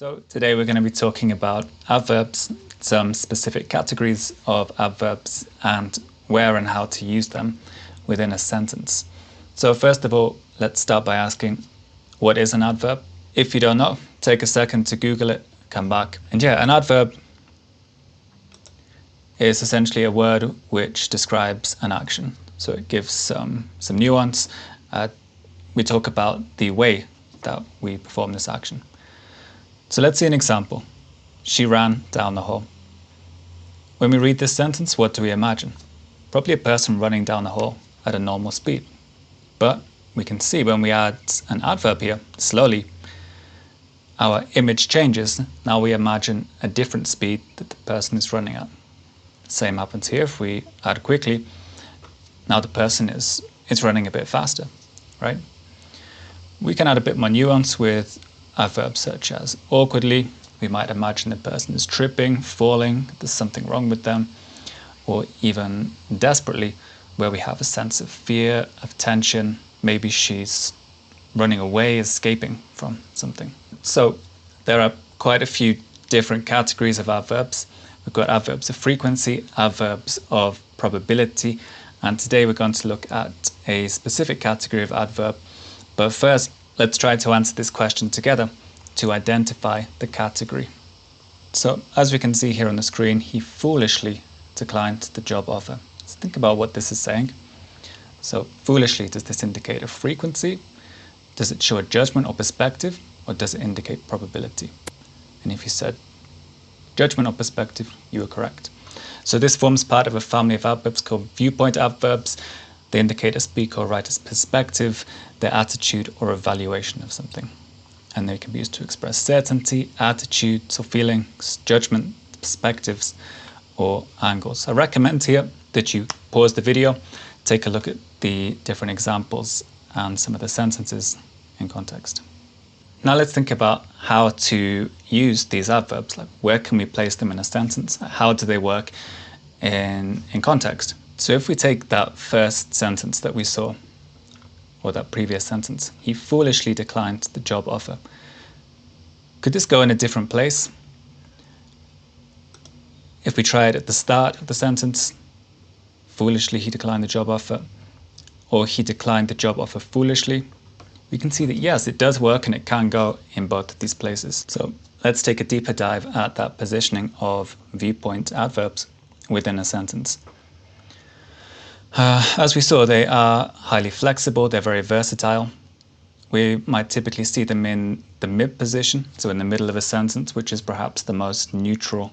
So today we're going to be talking about adverbs, some specific categories of adverbs, and where and how to use them within a sentence. So first of all, let's start by asking, what is an adverb? If you don't know, take a second to Google it, come back. And yeah, an adverb is essentially a word which describes an action. So it gives some nuance. We talk about the way that we perform this action. So let's see an example. She ran down the hall. When we read this sentence, what do we imagine? Probably a person running down the hall at a normal speed. But we can see when we add an adverb here, slowly, our image changes. Now we imagine a different speed that the person is running at. Same happens here. If we add quickly, now the person is running a bit faster, right? We can add a bit more nuance with adverbs such as awkwardly. We might imagine the person is tripping, falling, there's something wrong with them. Or even desperately, where we have a sense of fear, of tension. Maybe she's running away, escaping from something. So there are quite a few different categories of adverbs. We've got adverbs of frequency, adverbs of probability, and today we're going to look at a specific category of adverb. But first, let's try to answer this question together to identify the category. So as we can see here on the screen, he foolishly declined the job offer. Let's think about what this is saying. So foolishly, does this indicate a frequency? Does it show a judgment or perspective? Or does it indicate probability? And if you said judgment or perspective, you are correct. So this forms part of a family of adverbs called viewpoint adverbs. They indicate a speaker or writer's perspective, their attitude or evaluation of something. And they can be used to express certainty, attitudes or feelings, judgment, perspectives or angles. I recommend here that you pause the video, take a look at the different examples and some of the sentences in context. Now let's think about how to use these adverbs. Like, where can we place them in a sentence? How do they work in context? So if we take that first sentence that we saw, or that previous sentence, he foolishly declined the job offer. Could this go in a different place? If we try it at the start of the sentence, foolishly he declined the job offer, or he declined the job offer foolishly, we can see that yes, it does work and it can go in both of these places. So let's take a deeper dive at that positioning of viewpoint adverbs within a sentence. As we saw, they are highly flexible, they're very versatile. We might typically see them in the mid position, so in the middle of a sentence, which is perhaps the most neutral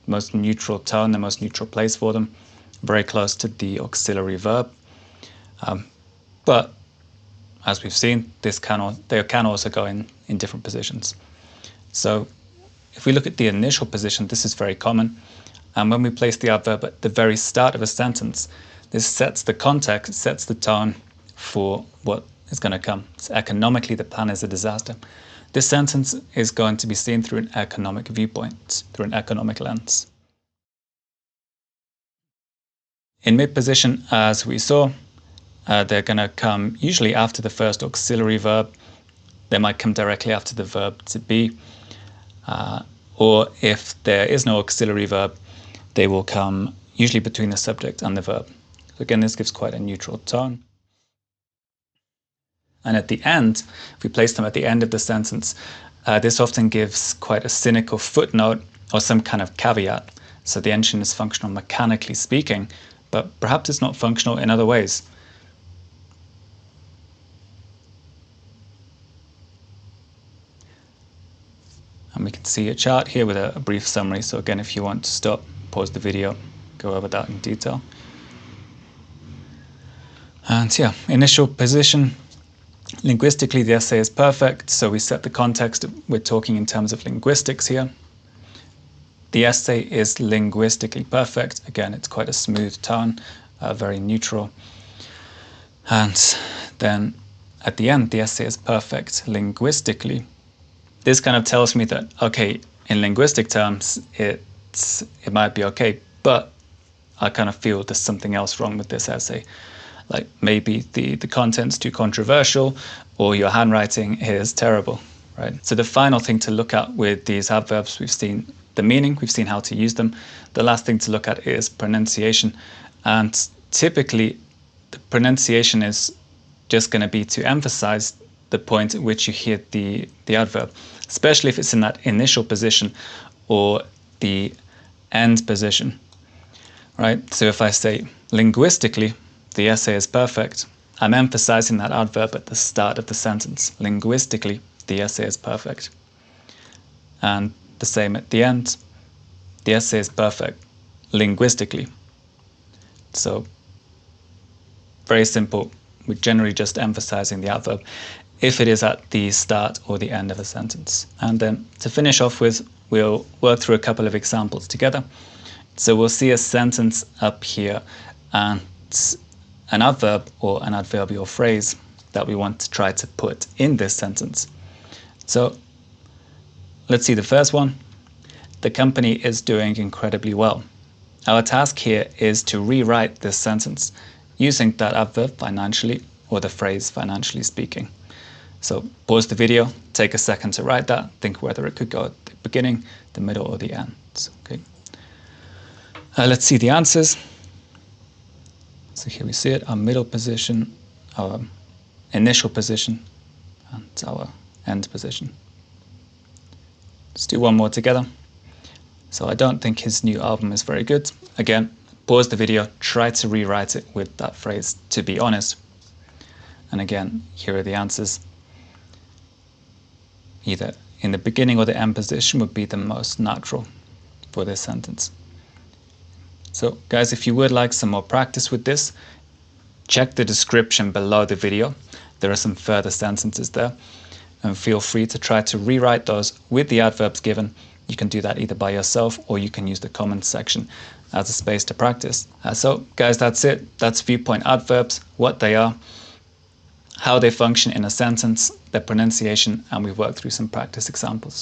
tone, the most neutral place for them, very close to the auxiliary verb. But as we've seen, they can also go in different positions. So if we look at the initial position, this is very common. And when we place the adverb at the very start of a sentence, this sets the context, sets the tone for what is going to come. So economically, the plan is a disaster. This sentence is going to be seen through an economic viewpoint, through an economic lens. In mid-position, as we saw, they're going to come usually after the first auxiliary verb. They might come directly after the verb to be. Or if there is no auxiliary verb, they will come usually between the subject and the verb. So again, this gives quite a neutral tone. And at the end, if we place them at the end of the sentence, this often gives quite a cynical footnote or some kind of caveat. So the engine is functional mechanically speaking, but perhaps it's not functional in other ways. And we can see a chart here with a brief summary. So again, if you want to stop, pause the video, go over that in detail. And yeah, initial position. Linguistically, the essay is perfect. So we set the context. We're talking in terms of linguistics here. The essay is linguistically perfect. Again, it's quite a smooth tone, very neutral. And then at the end, the essay is perfect linguistically. This kind of tells me that, okay, in linguistic terms, it might be okay, but I kind of feel there's something else wrong with this essay. Like maybe the content's too controversial, or your handwriting is terrible, right? So the final thing to look at with these adverbs, we've seen the meaning, we've seen how to use them. The last thing to look at is pronunciation. And typically, the pronunciation is just going to be to emphasize the point at which you hear the adverb, especially if it's in that initial position or the end position, right? So if I say, linguistically, the essay is perfect, I'm emphasizing that adverb at the start of the sentence. Linguistically, the essay is perfect. And the same at the end, the essay is perfect, linguistically. So, very simple. We're generally just emphasizing the adverb if it is at the start or the end of a sentence. And then to finish off with, we'll work through a couple of examples together. So we'll see a sentence up here and an adverb or an adverbial phrase that we want to try to put in this sentence. So let's see the first one. The company is doing incredibly well. Our task here is to rewrite this sentence using that adverb financially or the phrase financially speaking. So pause the video, take a second to write that, think whether it could go at the beginning, the middle, or the end. Okay. Let's see the answers. So here we see it, our middle position, our initial position, and our end position. Let's do one more together. So I don't think his new album is very good. Again, pause the video, try to rewrite it with that phrase, to be honest. And again, here are the answers. Either in the beginning or the end position would be the most natural for this sentence. So guys, if you would like some more practice with this, check the description below the video. There are some further sentences there. And feel free to try to rewrite those with the adverbs given. You can do that either by yourself or you can use the comments section as a space to practice. So guys, that's it. That's viewpoint adverbs, what they are, how they function in a sentence, their pronunciation, and we've worked through some practice examples.